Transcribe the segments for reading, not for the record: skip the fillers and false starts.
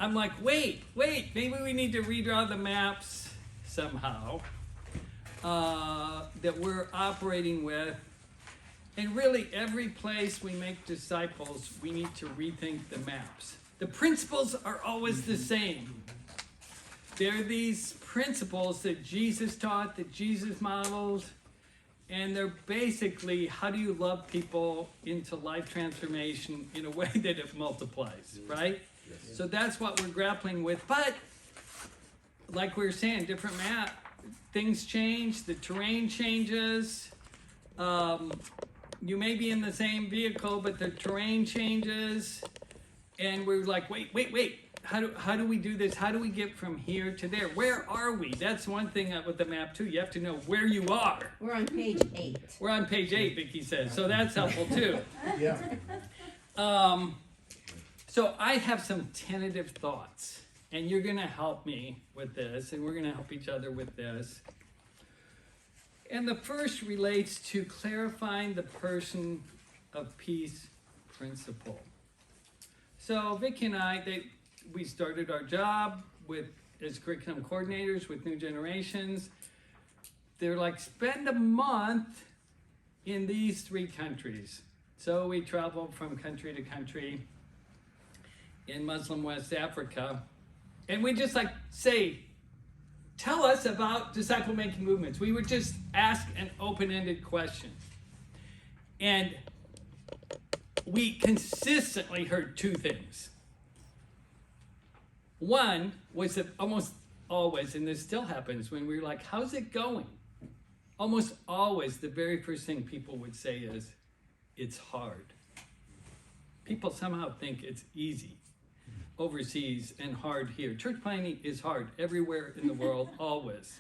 I'm like, wait, maybe we need to redraw the maps somehow that we're operating with. And really, every place we make disciples, we need to rethink the maps. The principles are always the same. They're these principles that Jesus taught, that Jesus models, and they're basically, how do you love people into life transformation in a way that it multiplies, right? Yes. So that's what we're grappling with. But, like we were saying, different map, things change, the terrain changes. You may be in the same vehicle, but the terrain changes. And we're like, wait. How do we do this? How do we get from here to there? Where are we? That's one thing with the map too. You have to know where you are. We're on page 8. We're on page 8, Vicki says. So that's helpful too. Yeah. So I have some tentative thoughts, and you're going to help me with this, and we're going to help each other with this. And the first relates to clarifying the person of peace principle. So Vicki and I, we started our job as curriculum coordinators with New Generations. They're like, spend a month in these 3 countries. So we travel from country to country in Muslim West Africa. And we just say, tell us about disciple-making movements. We would just ask an open-ended question. And we consistently heard 2 things. One was that almost always, and this still happens, when we're like, how's it going? Almost always, the very first thing people would say is, it's hard. People somehow think it's easy overseas and hard here. Church planting is hard everywhere in the world, always.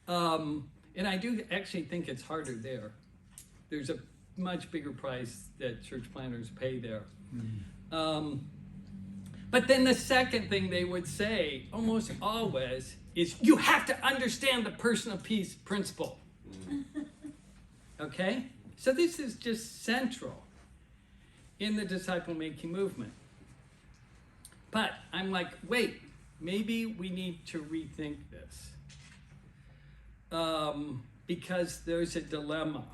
And I do actually think it's harder there. There's a much bigger price that church planters pay there. But then the second thing they would say, almost always, is you have to understand the person of peace principle. Okay? So this is just central in the disciple-making movement. But I'm like, wait, maybe we need to rethink this. Because there's a dilemma.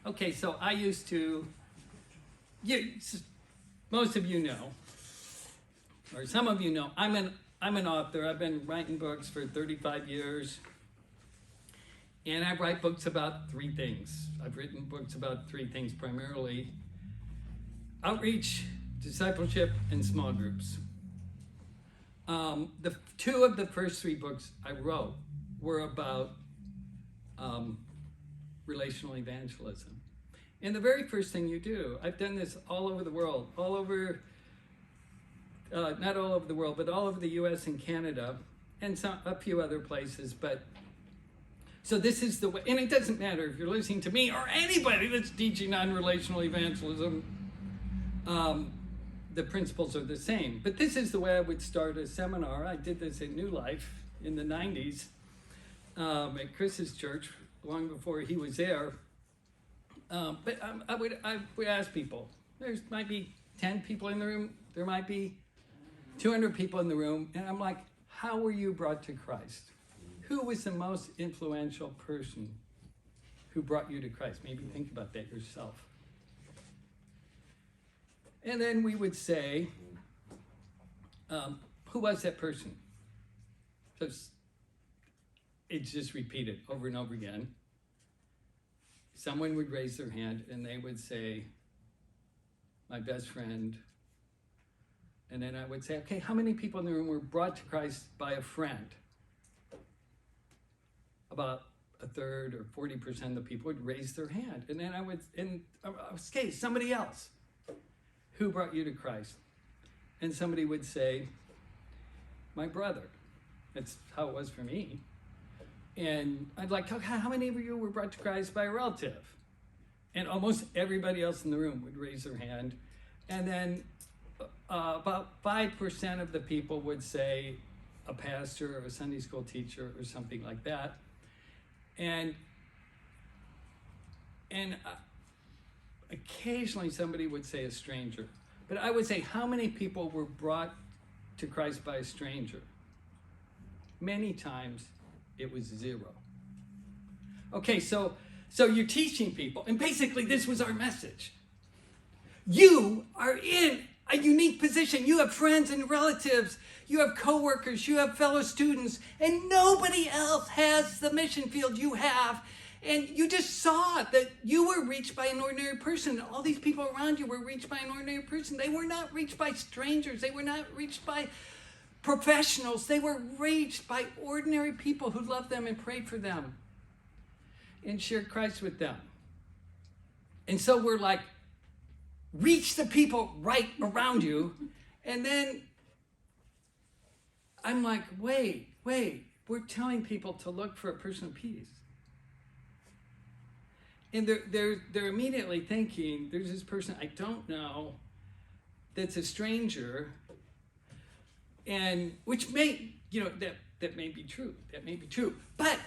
Okay, so I used to, most of you know, or some of you know, I'm an author. I've been writing books for 35 years. And I write books about 3 things. I've written books about 3 things primarily: outreach, discipleship, and small groups. The 2 of the first 3 books I wrote were about relational evangelism. And the very first thing you do, I've done this all over the world, all over, not all over the world, but all over the US and Canada, and a few other places. But so this is the way, and it doesn't matter if you're listening to me or anybody that's teaching on relational evangelism, the principles are the same. But this is the way I would start a seminar. I did this at New Life in the 90s at Chris's church, long before he was there. But I would ask people, there might be 10 people in the room, there might be 200 people in the room, and I'm like, how were you brought to Christ? Who was the most influential person who brought you to Christ? Maybe think about that yourself. And then we would say, who was that person? So it's just repeated over and over again. Someone would raise their hand and they would say, my best friend. And then I would say, okay, how many people in the room were brought to Christ by a friend? About a third or 40% of the people would raise their hand. And then I would, okay, somebody else. Who brought you to Christ? And somebody would say, my brother. That's how it was for me. And I'd like, okay, how many of you were brought to Christ by a relative? And almost everybody else in the room would raise their hand. And then about 5% of the people would say a pastor or a Sunday school teacher or something like that. And occasionally somebody would say a stranger. But I would say, how many people were brought to Christ by a stranger. Many times it was 0. Okay, so you're teaching people, and basically this was our message. You are in a unique position. You have friends and relatives, you have coworkers, you have fellow students, and nobody else has the mission field you have. And you just saw that you were reached by an ordinary person. All these people around you were reached by an ordinary person. They were not reached by strangers. They were not reached by professionals. They were reached by ordinary people who loved them and prayed for them and shared Christ with them. And so we're like, reach the people right around you. And then I'm like, wait, we're telling people to look for a person of peace. And they're immediately thinking, there's this person I don't know that's a stranger, and which may, that may be true. That may be true. But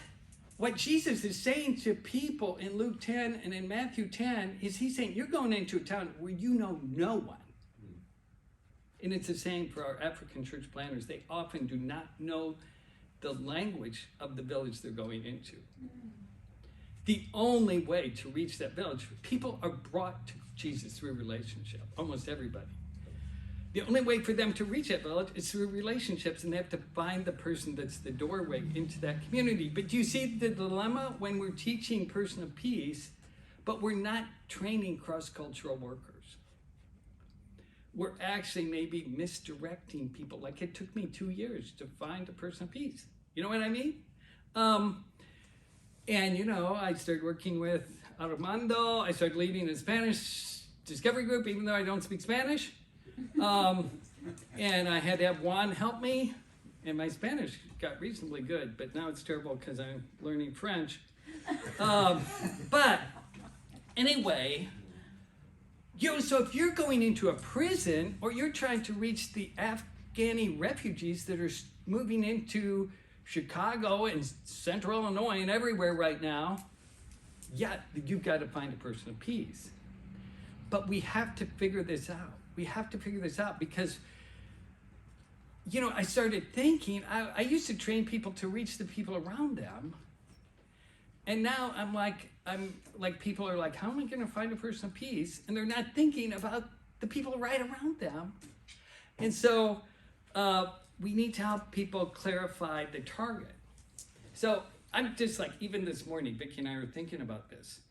what Jesus is saying to people in Luke 10 and in Matthew 10 is he's saying, you're going into a town where you know no one. And it's the same for our African church planners. They often do not know the language of the village they're going into. The only way to reach that village, people are brought to Jesus through relationship, almost everybody. The only way for them to reach that village is through relationships, and they have to find the person that's the doorway into that community. But do you see the dilemma when we're teaching person of peace, but we're not training cross-cultural workers? We're actually maybe misdirecting people. Like it took me 2 years to find a person of peace. You know what I mean? And, I started working with Armando. I started leading a Spanish discovery group, even though I don't speak Spanish. And I had to have Juan help me. And my Spanish got reasonably good, but now it's terrible because I'm learning French. But anyway, so if you're going into a prison or you're trying to reach the Afghani refugees that are moving into Chicago and Central Illinois and everywhere right now, you've got to find a person of peace. But we have to figure this out. We have to figure this out because, I started thinking, I used to train people to reach the people around them. And now I'm like, people are like, how am I going to find a person of peace? And they're not thinking about the people right around them. And so, we need to help people clarify the target. So I'm just like, even this morning, Vicki and I were thinking about this,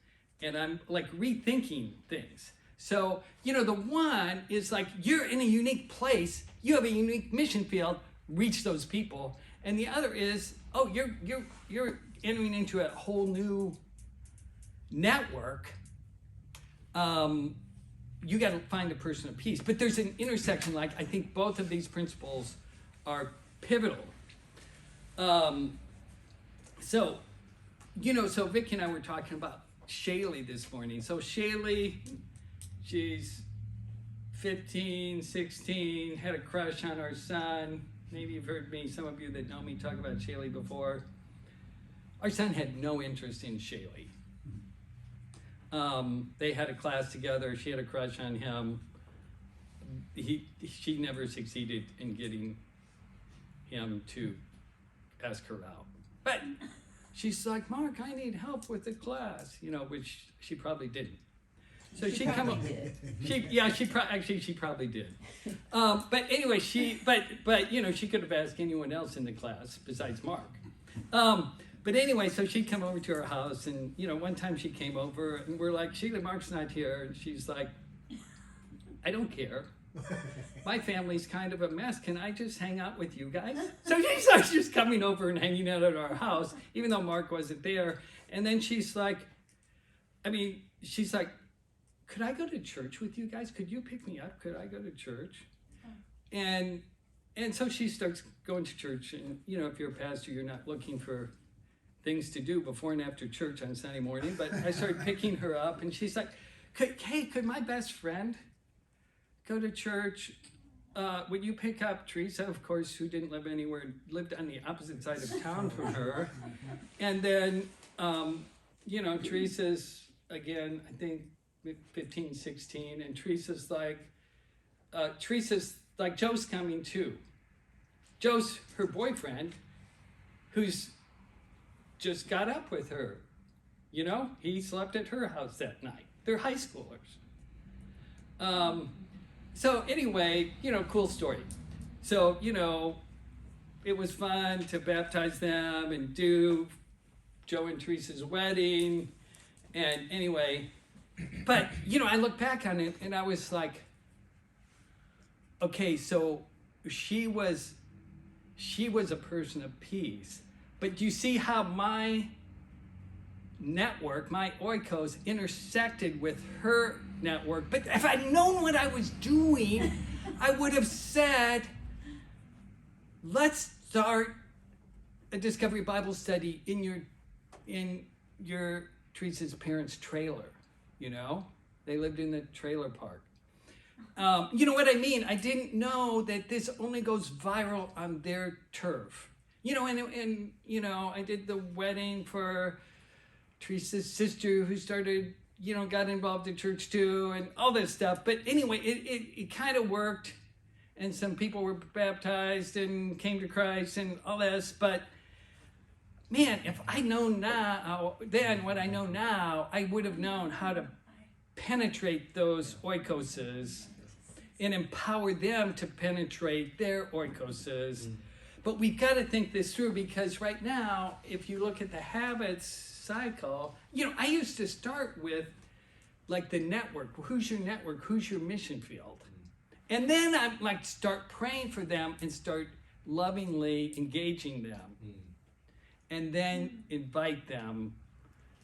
and I'm like rethinking things. So, the one is like, you're in a unique place, you have a unique mission field, reach those people. And the other is, you're entering into a whole new network. You got to find a person of peace. But there's an intersection, I think both of these principles are pivotal. So Vicki and I were talking about Shaylee this morning. So Shaylee, she's 15, 16, had a crush on our son. Maybe you've heard me, some of you that know me, talk about Shaylee before. Our son had no interest in Shaylee. They had a class together. She had a crush on him. She never succeeded in getting him to ask her out. But she's like, Mark, I need help with the class, which she probably didn't. So she come up. She probably did. But anyway, she could have asked anyone else in the class besides Mark. But anyway, so she'd come over to our house, and one time she came over, and we're like, Sheila, Mark's not here, and she's like, I don't care. My family's kind of a mess. Can I just hang out with you guys? So she starts just coming over and hanging out at our house, even though Mark wasn't there. And then she's like, could I go to church with you guys? Could you pick me up? Could I go to church? And so she starts going to church. And, if you're a pastor, you're not looking for things to do before and after church on Sunday morning. But I started picking her up, and she's like, could my best friend go to church? Would you pick up Teresa, of course, who didn't live anywhere, lived on the opposite side of town from her. And then, Teresa's, again, I think 15, 16, and Teresa's like, Joe's coming too. Joe's her boyfriend, who's just got up with her. You know, he slept at her house that night. They're high schoolers. So anyway, you know, cool story. So, you know, it was fun to baptize them and do Joe and Teresa's wedding. And anyway, but, you know, I look back on it and I was like, okay, so she was a person of peace. But do you see how my network, my oikos, intersected with her network? But if I'd known what I was doing, I would have said, let's start a Discovery Bible study in your Teresa's parents' trailer. You know, they lived in the trailer park. You know what I mean? I didn't know that this only goes viral on their turf. You know, and you know, I did the wedding for Teresa's sister who started, you know, got involved in church too and all this stuff. But anyway, it kind of worked. And some people were baptized and came to Christ and all this. But man, if I'd known now, then what I know now, I would have known how to penetrate those oikoses and empower them to penetrate their oikoses. But we've got to think this through, because right now, if you look at the habits cycle, you know, I used to start with like the network. Who's your network? Who's your mission field? And then I like start praying for them and start lovingly engaging them. And then invite them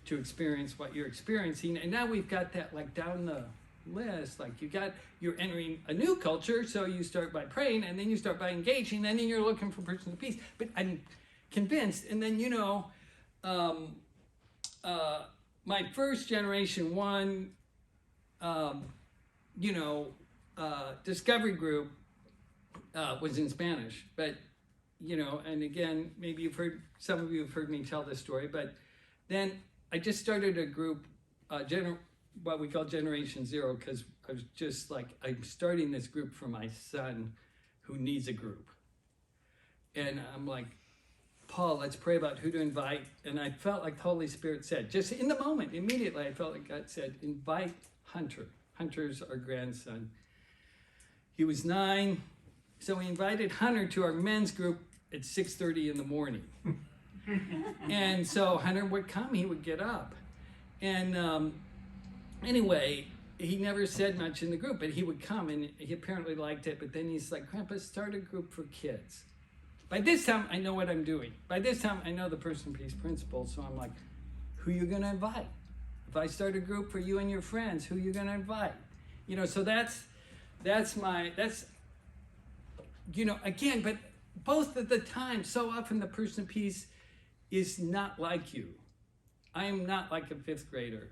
to experience what you're experiencing. And now we've got that like down the list. Like you're entering a new culture, so you start by praying, and then you start by engaging, and then you're looking for persons of peace. But I'm convinced, and then, you know, my first generation one, you know, discovery group was in Spanish, but, you know, and again, maybe some of you have heard me tell this story, but then I just started a group, what we call Generation Zero, because I was just like, I'm starting this group for my son who needs a group. And I'm like, Paul, let's pray about who to invite. And I felt like the Holy Spirit said, just in the moment, immediately, I felt like God said, invite Hunter. Hunter's our grandson. He was 9, so we invited Hunter to our men's group at 6:30 in the morning. And so Hunter would come, he would get up. And anyway, he never said much in the group, but he would come, and he apparently liked it. But then he's like, Grandpa, start a group for kids. By this time, I know what I'm doing. By this time, I know the person peace principle. So I'm like, who are you going to invite? If I start a group for you and your friends, who are you going to invite? You know, so that's, you know, again, but both of the time, so often the person of peace is not like you. I am not like a 5th grader.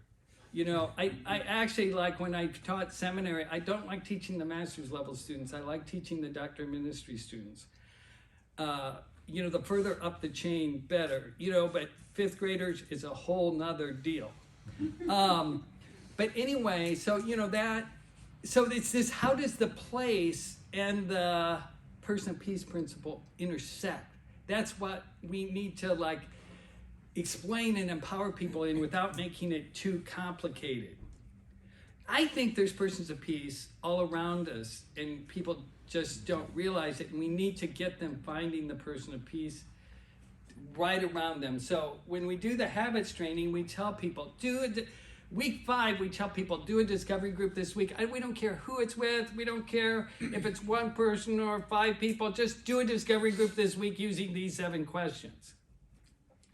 You know, I actually like when I taught seminary, I don't like teaching the master's level students. I like teaching the doctor of ministry students. You know, the further up the chain, better. You know, but 5th graders is a whole nother deal. But anyway, so, you know, so it's this, how does the place and the person of peace principle intersect? That's what we need to like explain and empower people in without making it too complicated. I think there's persons of peace all around us, and people just don't realize it, and we need to get them finding the person of peace right around them. So when we do the habits training, we tell people, week 5, we tell people, do a discovery group this week. We don't care who it's with. We don't care if it's 1 person or 5 people. Just do a discovery group this week using these 7 questions.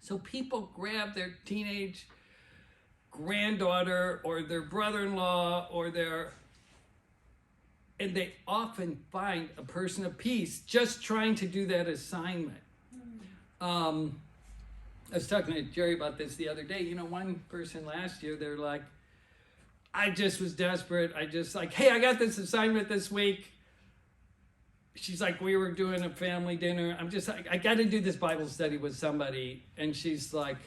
So people grab their teenage granddaughter or their brother-in-law and they often find a person of peace just trying to do that assignment. I was talking to Jerry about this the other day. You know, one person last year, they're like, I just was desperate. I just like, hey, I got this assignment this week. She's like, we were doing a family dinner. I'm just like, I got to do this Bible study with somebody. And she's like,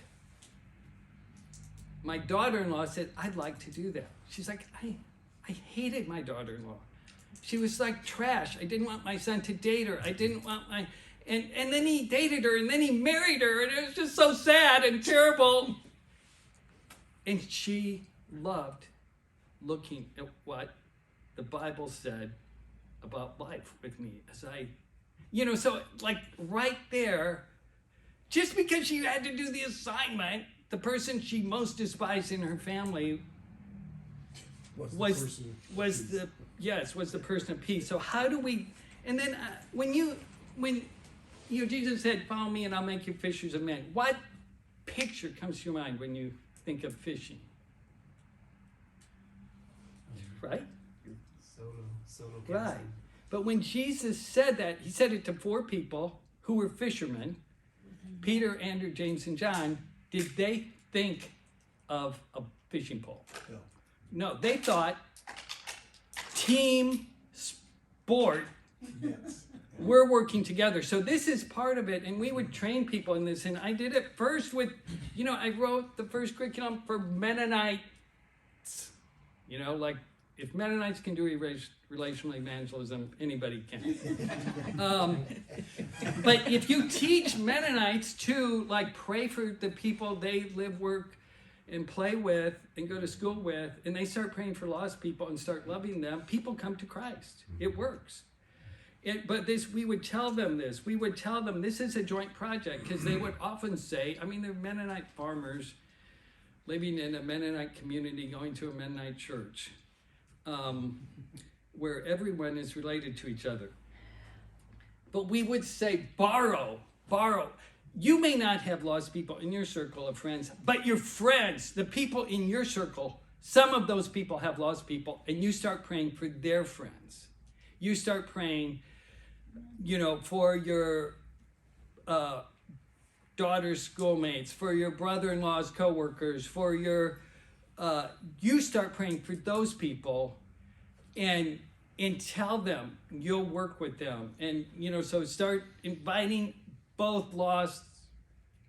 my daughter-in-law said, I'd like to do that. She's like, I hated my daughter-in-law. She was like trash. I didn't want my son to date her. I didn't want And then he dated her, and then he married her, and it was just so sad and terrible. And she loved looking at what the Bible said about life with me as I, so like right there, just because she had to do the assignment, the person she most despised in her family was the person of peace. So how do we, and then when Jesus said, follow me and I'll make you fishers of men, what picture comes to your mind when you think of fishing? Right? Solo Right. casting. But when Jesus said that, he said it to 4 people who were fishermen, Peter, Andrew, James, and John. Did they think of a fishing pole? No, they thought team sport. Yes. We're working together. So this is part of it, and we would train people in this. And I did it first with, I wrote the first curriculum for Mennonites. Like if Mennonites can do relational evangelism, anybody can. But if you teach Mennonites to like pray for the people they live, work, and play with and go to school with, and they start praying for lost people and start loving them, people come to Christ. It works. But we would tell them this. We would tell them this is a joint project, because they would often say, they're Mennonite farmers living in a Mennonite community, going to a Mennonite church, where everyone is related to each other. But we would say, borrow. You may not have lost people in your circle of friends, but your friends, the people in your circle, some of those people have lost people, and you start praying for their friends. You start praying, for your daughter's schoolmates, for your brother-in-law's coworkers, for your, you start praying for those people, and tell them you'll work with them. And, so start inviting both lost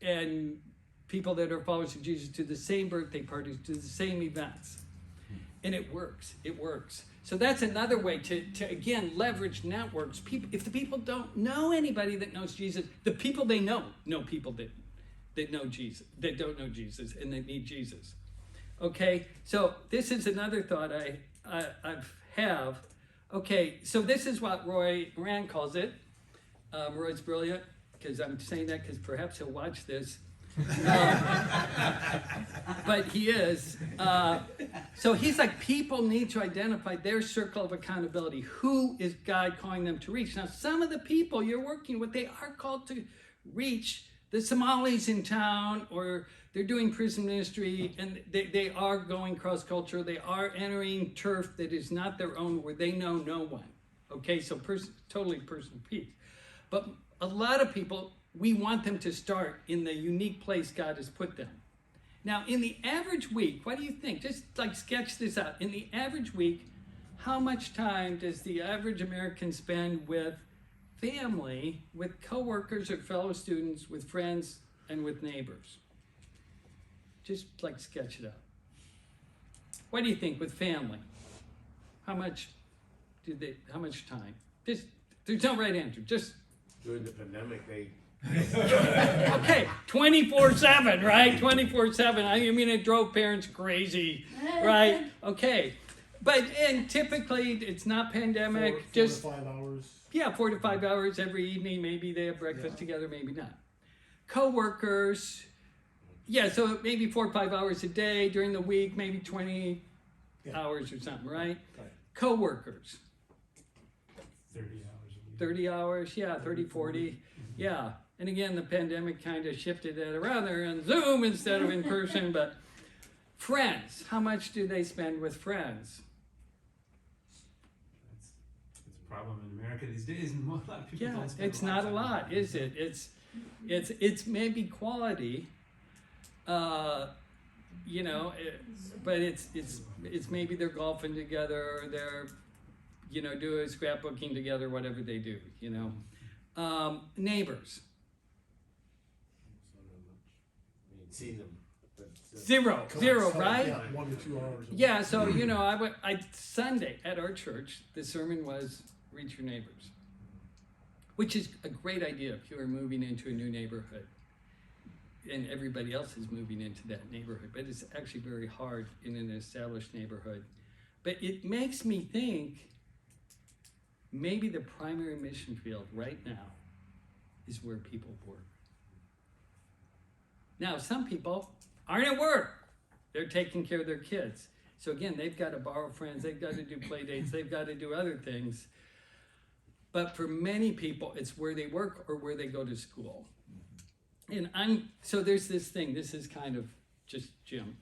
and people that are followers of Jesus to the same birthday parties, to the same events. And it works. So that's another way to again, leverage networks. If the people don't know anybody that knows Jesus, the people they know people that know Jesus, that don't know Jesus, and that need Jesus. Okay, so this is another thought I have. Okay, so this is what Roy Moran calls it. Roy's brilliant, because I'm saying that because perhaps he'll watch this. But he is. So he's like, people need to identify their circle of accountability. Who is God calling them to reach? Now, some of the people you're working with, they are called to reach the Somalis in town, or they're doing prison ministry, and they are going cross-culture. They are entering turf that is not their own, where they know no one. Okay, so totally personal peace. But a lot of people, we want them to start in the unique place God has put them. Now, in the average week, what do you think? Just like sketch this out. In the average week, how much time does the average American spend with family, with coworkers or fellow students, with friends, and with neighbors? Just like sketch it out. What do you think with family? How much time? Just, there's no right answer. Just during the pandemic, they okay, 24/7, right? 24/7. I mean, it drove parents crazy, right? Okay, and typically it's not pandemic. Four to 5 hours. Yeah, 4 to 5 hours every evening. Maybe they have breakfast together, maybe not. Co-workers, yeah, so maybe 4 or 5 hours a day during the week, maybe 20 hours or something, right? Co-workers. 30 hours a week. 30 hours, yeah, 30, 40, yeah. And again, the pandemic kind of shifted that around. They're on Zoom instead of in person, but friends, how much do they spend with friends? It's a problem in America these days. A lot of people Yeah, don't spend it's not a lot, is it? It's maybe quality, but it's maybe they're golfing together, or they're, doing scrapbooking together, whatever they do, Neighbors. see them. Zero, right? Yeah, 1 to 2 hours. Yeah, so, Sunday at our church, the sermon was reach your neighbors. which is a great idea if you are moving into a new neighborhood and everybody else is moving into that neighborhood. But it's actually very hard in an established neighborhood. But it makes me think maybe the primary mission field right now is where people work. Now, some people aren't at work. They're taking care of their kids. So again, they've got to borrow friends, they've got to do play dates, they've got to do other things. But for many people, it's where they work or where they go to school. And so there's this thing, this is kind of just Jim,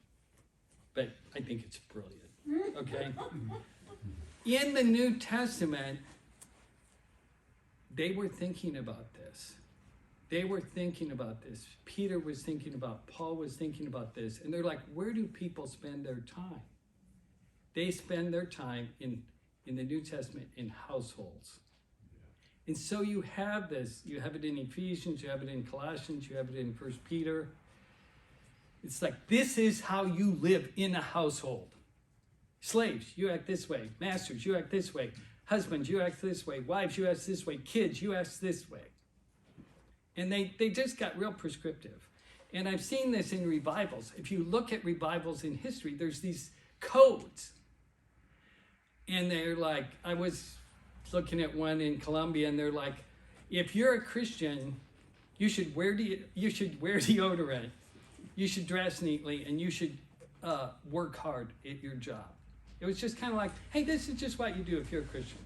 but I think it's brilliant, okay? In the New Testament, they were thinking about this. They were thinking about this. Peter was thinking about, Paul was thinking about this. And they're like, where do people spend their time? They spend their time in the New Testament in households. And so you have this, you have it in Ephesians, you have it in Colossians, you have it in 1 Peter. It's like, this is how you live in a household. Slaves, you act this way. Masters, you act this way. Husbands, you act this way. Wives, you act this way. Kids, you act this way. And they just got real prescriptive. And I've seen this in revivals. If you look at revivals in history, there's these codes. And they're like, I was looking at one in Colombia, and they're like, if you're a Christian, you should wear deodorant, you should dress neatly, and you should work hard at your job. It was just kind of like, hey, this is just what you do if you're a Christian.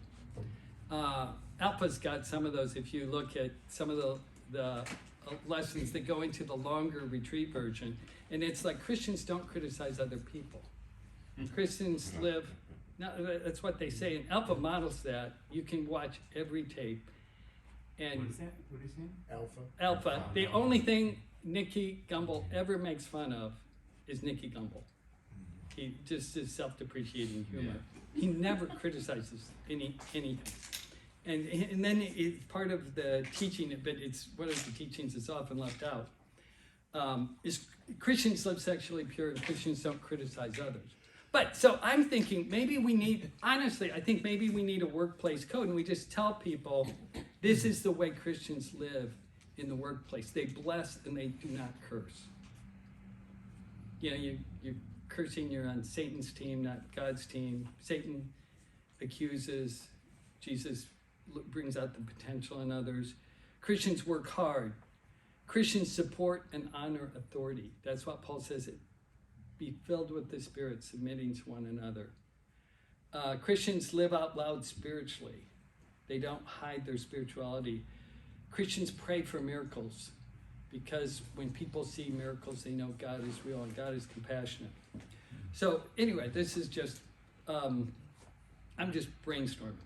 Alpha's got some of those. If you look at some of the lessons that go into the longer retreat version, and it's like, Christians don't criticize other people. Christians live. Now, that's what they say, and Alpha models that. You can watch every tape. And What is that? What are you saying? Alpha. The only thing Nicky Gumbel ever makes fun of is Nicky Gumbel. He just is self-depreciating humor. He never criticizes anything. And then it's part of the teaching, but it's one of the teachings that's often left out, is Christians live sexually pure and Christians don't criticize others. But so I'm thinking I think maybe we need a workplace code, and we just tell people this is the way Christians live in the workplace. They bless and they do not curse. You know, you're cursing, you're on Satan's team, not God's team. Satan accuses, Jesus brings out the potential in others. Christians work hard. Christians support and honor authority. That's what Paul says. Be filled with the Spirit, submitting to one another. Christians live out loud spiritually. They don't hide their spirituality. Christians pray for miracles, because when people see miracles, they know God is real and God is compassionate. So anyway, this is just, I'm just brainstorming.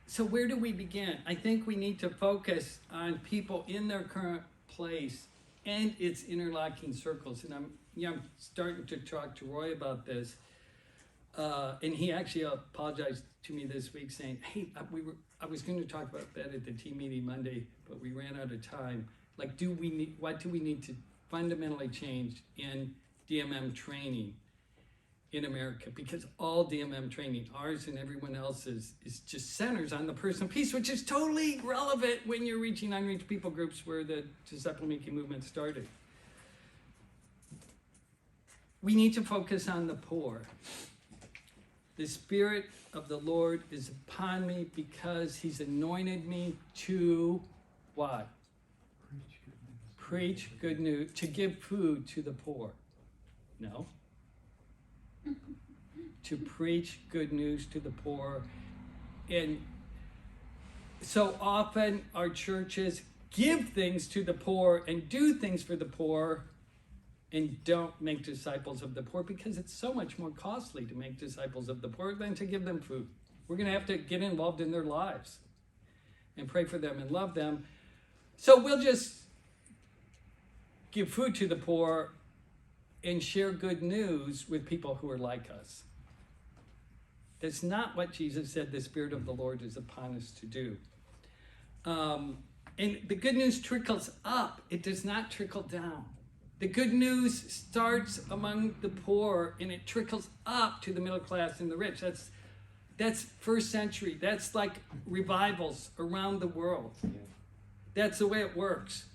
So where do we begin? I think we need to focus on people in their current place and its interlocking circles. And I'm starting to talk to Roy about this. And he actually apologized to me this week saying, hey, I was going to talk about that at the team meeting Monday, but we ran out of time. Like, what do we need to fundamentally change in DMM training in America? Because all DMM training, ours and everyone else's, is just centers on the personal piece, which is totally relevant when you're reaching unreached people groups where the disciple-making movement started. We need to focus on the poor. The Spirit of the Lord is upon me because He's anointed me to what? Preach good news, to give food to the poor. No. To preach good news to the poor. And so often our churches give things to the poor and do things for the poor and don't make disciples of the poor, because it's so much more costly to make disciples of the poor than to give them food. We're going to have to get involved in their lives and pray for them and love them. So we'll just give food to the poor and share good news with people who are like us. That's not what Jesus said the Spirit of the Lord is upon us to do. And the good news trickles up. It does not trickle down. The good news starts among the poor and it trickles up to the middle class and the rich. That's That's first century. That's like revivals around the world. Yeah. That's the way it works.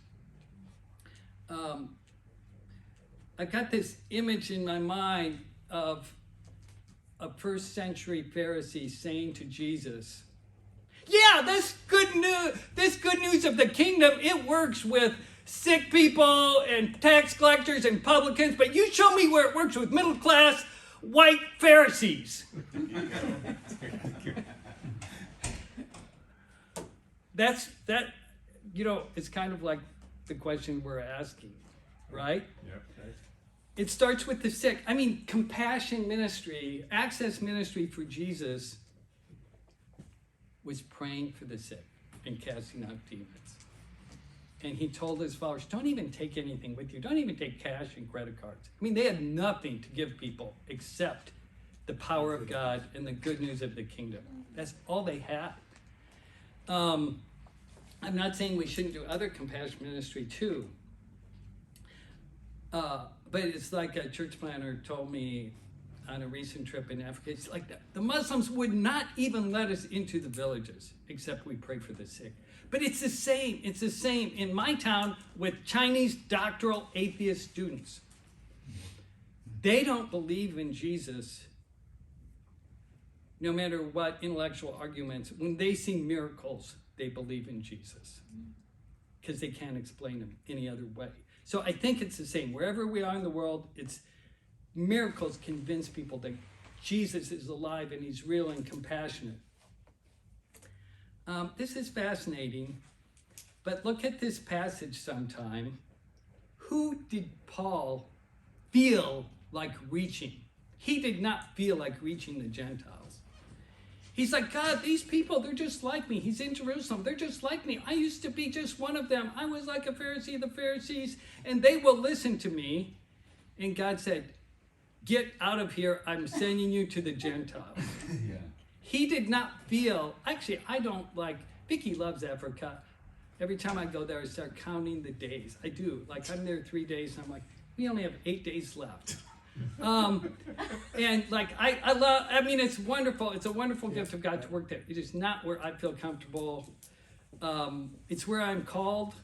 I've got this image in my mind of a first century Pharisee saying to Jesus, yeah, this good news of the kingdom, it works with sick people and tax collectors and publicans, but you show me where it works with middle class white Pharisees. That, it's kind of like the question we're asking, right? Yep. It starts with the sick. I mean, compassion ministry, access ministry for Jesus was praying for the sick and casting out demons. And he told his followers, don't even take anything with you. Don't even take cash and credit cards. I mean, they had nothing to give people except the power of God and the good news of the kingdom. That's all they had. I'm not saying we shouldn't do other compassion ministry too. But it's like a church planner told me on a recent trip in Africa. It's like the Muslims would not even let us into the villages except we pray for the sick. But it's the same. It's the same in my town with Chinese doctoral atheist students. They don't believe in Jesus no matter what intellectual arguments. When they see miracles, they believe in Jesus because they can't explain them any other way. So I think it's the same. Wherever we are in the world, it's miracles convince people that Jesus is alive and he's real and compassionate. This is fascinating, but look at this passage sometime. Who did Paul feel like reaching? He did not feel like reaching the Gentiles. He's like, God, these people, they're just like me. He's in Jerusalem. They're just like me. I used to be just one of them. I was like a Pharisee of the Pharisees, and they will listen to me. And God said, get out of here. I'm sending you to the Gentiles. Yeah. He did not feel, actually, I don't like, Vicky loves Africa. Every time I go there, I start counting the days. I do. Like, I'm there 3 days, and I'm like, we only have 8 days left. And like I love, I mean, it's wonderful. It's a wonderful gift of God to work there. It is not where I feel comfortable. It's where I'm called,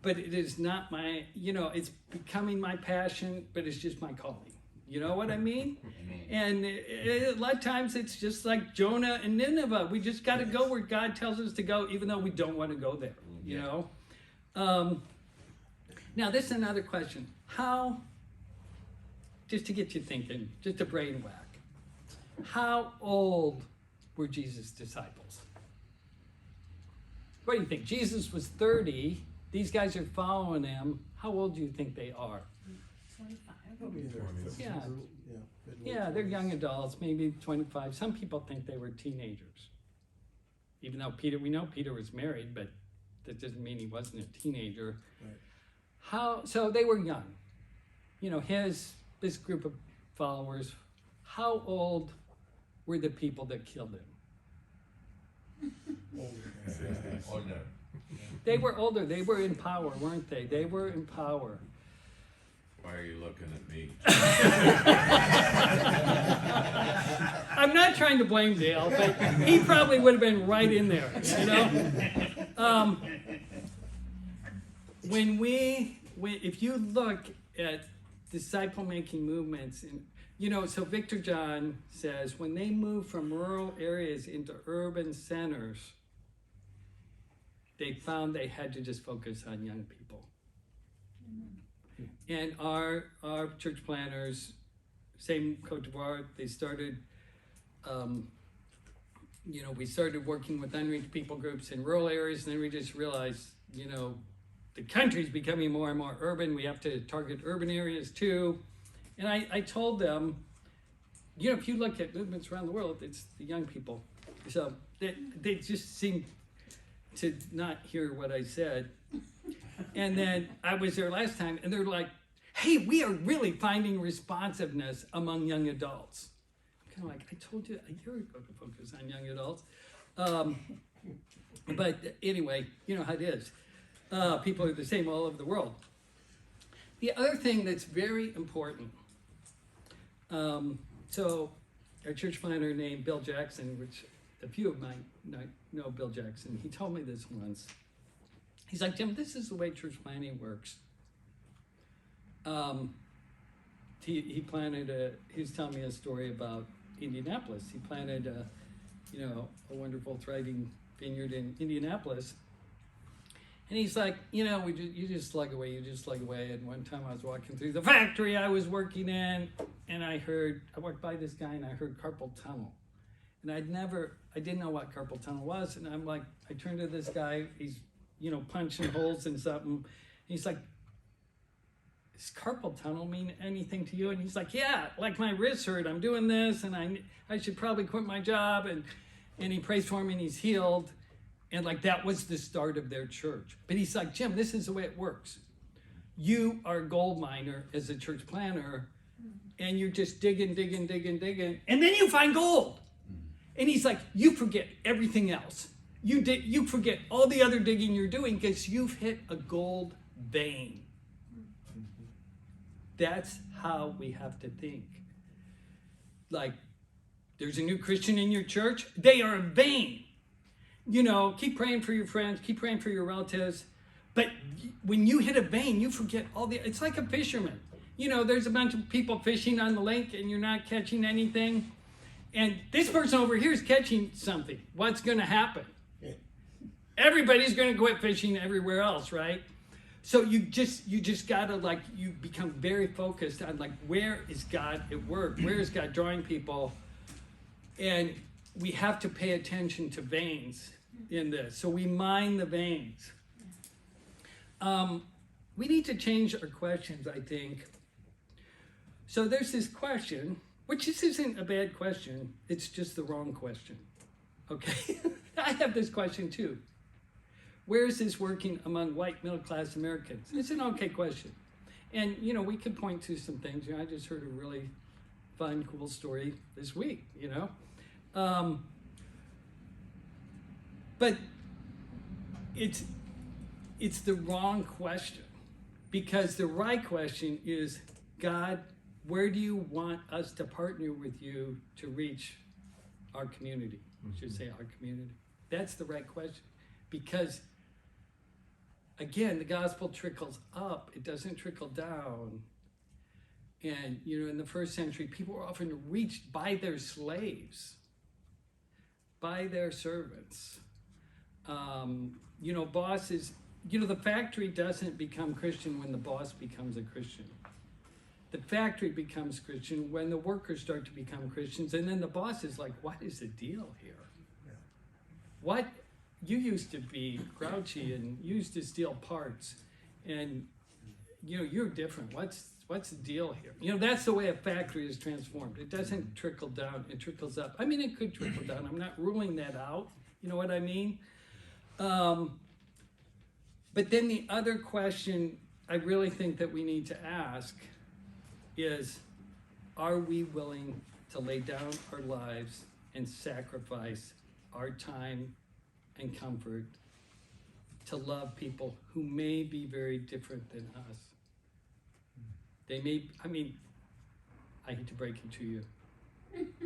but it is not my, it's becoming my passion, but it's just my calling. You know what I mean? And a lot of times it's just like Jonah and Nineveh. We just got to go where God tells us to go, even though we don't want to go there, you know? Now, this is another question. How, just to get you thinking, just a brain whack, how old were Jesus' disciples? What do you think? Jesus was 30. These guys are following him. How old do you think they are? 25. Probably in their 50s. Yeah. mid-late Yeah, they're 20s. young adults, maybe 25. Some people think they were teenagers. Even though we know Peter was married, but that doesn't mean he wasn't a teenager. Right. So they were young. This group of followers, how old were the people that killed him? Older. They were older. They were in power, weren't they? They were in power. Why are you looking at me? I'm not trying to blame Dale, but he probably would have been right in there, If you look at disciple-making movements, and so Victor John says when they moved from rural areas into urban centers, they found they had to just focus on young people. And our church planners, same Cote d'Ivoire, they started, we started working with unreached people groups in rural areas, and then we just realized, the country's becoming more and more urban. We have to target urban areas too. And I told them, if you look at movements around the world, it's the young people. So they just seemed to not hear what I said. And then I was there last time, and they're like, hey, we are really finding responsiveness among young adults. I'm kind of like, I told you a year ago to focus on young adults. But anyway, you know how it is. People are the same all over the world. The other thing that's very important, so a church planner named Bill Jackson, which a few of mine know Bill Jackson. He told me this once. He's like, Jim, this is the way church planning works. He was telling me a story about Indianapolis. He planted a wonderful thriving vineyard in Indianapolis. And he's like, you just slug away. And one time I was walking through the factory I was working in, and I walked by this guy and I heard carpal tunnel. And I didn't know what carpal tunnel was. And I'm like, I turned to this guy, he's, punching holes in something. And he's like, does carpal tunnel mean anything to you? And he's like, yeah, like my wrist hurt, I'm doing this, and I should probably quit my job. And he prays for me and he's healed. And like that was the start of their church. But he's like, Jim, this is the way it works. You are a gold miner as a church planner, and you're just digging, and then you find gold. And he's like, you forget everything else. You forget all the other digging you're doing because you've hit a gold vein. That's how we have to think. Like, there's a new Christian in your church, they are a vein. Keep praying for your friends, keep praying for your relatives. But when you hit a vein, you forget it's like a fisherman. There's a bunch of people fishing on the lake and you're not catching anything. And this person over here is catching something. What's going to happen? Everybody's going to quit fishing everywhere else, right? So you just gotta you become very focused on where is God at work? Where is God drawing people? And we have to pay attention to veins in this. So we mine the veins. We need to change our questions, I think. So there's this question, which this isn't a bad question. It's just the wrong question. Okay? I have this question too. Where is this working among white middle-class Americans? It's an okay question. And, we could point to some things. I just heard a really fun, cool story this week, But it's the wrong question, because the right question is, God, where do you want us to partner with you to reach our community? I should say our community. That's the right question, because again, the gospel trickles up, it doesn't trickle down. And, in the first century, people were often reached by their slaves, by their servants. Bosses, the factory doesn't become Christian when the boss becomes a Christian. The factory becomes Christian when the workers start to become Christians, and then the boss is like, what is the deal here? What? You used to be grouchy and used to steal parts, and you're different. What's the deal here? That's the way a factory is transformed. It doesn't trickle down, it trickles up. I mean, it could trickle down. I'm not ruling that out. You know what I mean? But then the other question I really think that we need to ask is, are we willing to lay down our lives and sacrifice our time and comfort to love people who may be very different than us? They may, I hate to break it to you,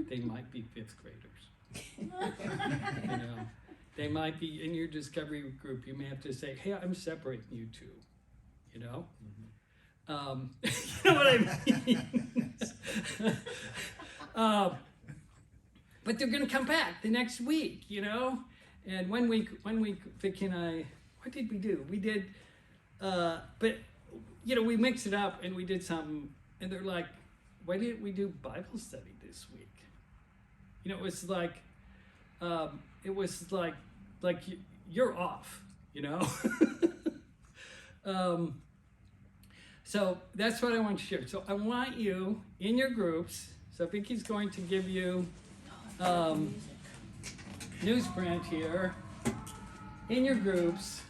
they might be fifth graders. They might be in your discovery group. You may have to say, hey, I'm separating you two, you know what I mean? But they're going to come back the next week, And one week, Vicky and I, what did we do? We did, we mixed it up and we did something, and they're like, why didn't we do Bible study this week? It was like you're off, So that's what I want to share. So I want you in your groups. So Vicky's going to give you newsprint here in your groups.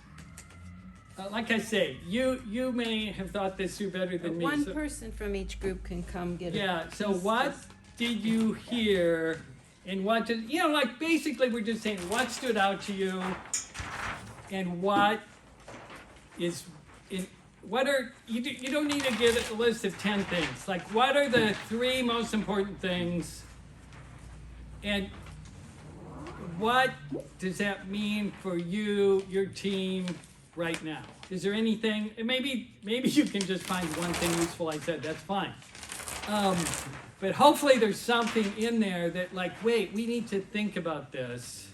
Like I say, you may have thought this through better than me. One person from each group can come get it. Yeah, so what did you hear, and what did, basically we're just saying what stood out to you, and what is, you don't need to give a list of 10 things. Like, what are the 3 most important things And what does that mean for you, your team, right now? Is there anything, and maybe you can just find one thing useful I said, that's fine. But hopefully there's something in there that like, wait, we need to think about this.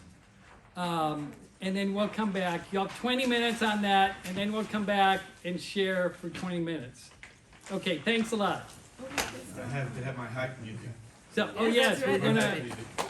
And then we'll come back. You'll have 20 minutes on that, and then we'll come back and share for 20 minutes. Okay, thanks a lot. I have to have my hype music. So, oh Yeah, yes, that's we're right, gonna, that's right.